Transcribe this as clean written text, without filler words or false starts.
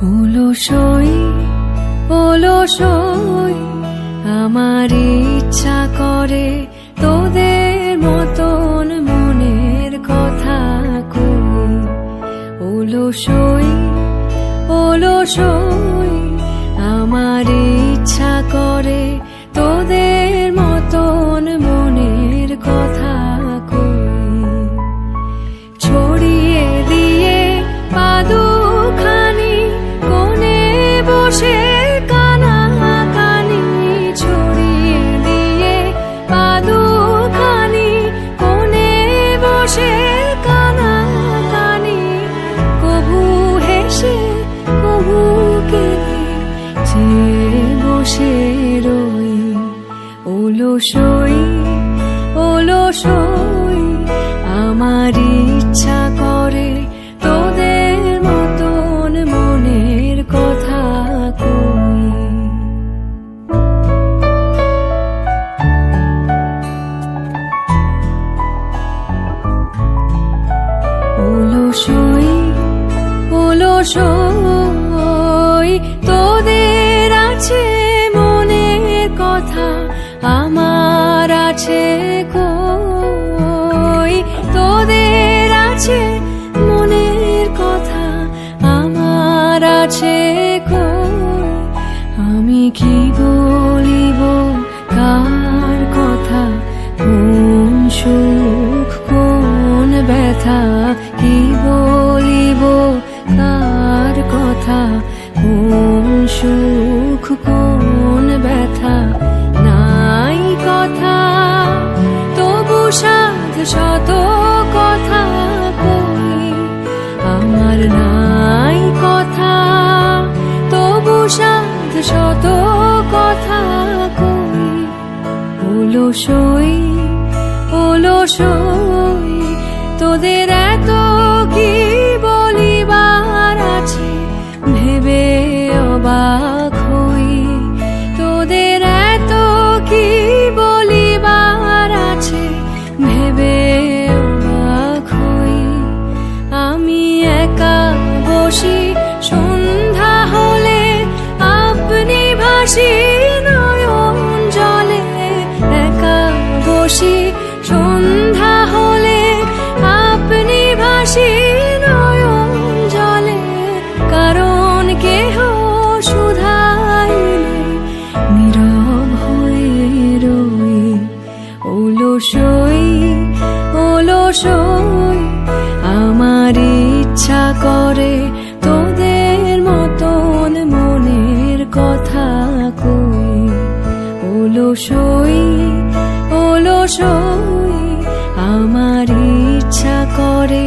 অলসই অলসই আমার ইচ্ছা করে তোদের মতন মনের কথা কই। অলসই অলসই আমার ইচ্ছা করে তোদের মতন মনের কথা কই। ছড়িয়ে দিয়ে পাদুখানি কোণে বসে কানাকানি, ছড়িয়ে দিয়ে পাদুখানি কোণে বসে কানাকানি, কভু হেসে কভু কেঁদে চেয়ে বসে রই। অলসই অলসই আমার ইচ্ছা করে তোদের মতন মনের কথা কই। অলসই অলসই তোদের আছে মনের কথা, আমার আছে কই। তোদের আছে মনের কথা, আমার আছে কই। আমি কি বলিব কার কথা, কোন সুখ কোন ব্যথা, কি বলিব কার কথা, কোন সুখ কোন ব্যথা। নাই কথা তবু সাধ শত কথা কই, আমার নাই কথা তবু সাধ শত কথা কই। অলসই অলসই তোদের এত কি বলিবার আছে ভেবে অবাক হই। তোদের এত কি বলিবার আছে ভেবে অবাক হই। আমি একা বসি সন্ধ্যা হলে আপনি ভাসি নয়ন জলে, একা বসি সন্ধ্যা হলে আপনি ভাসি নয়ন জলে। কারণ কেহ শুধাইলে নীরব হয়ে রই। অলসই অলসই আমার ইচ্ছা করে তোদের মতন মনের কথা কই। অলসই অলসই আমার ইচ্ছা করে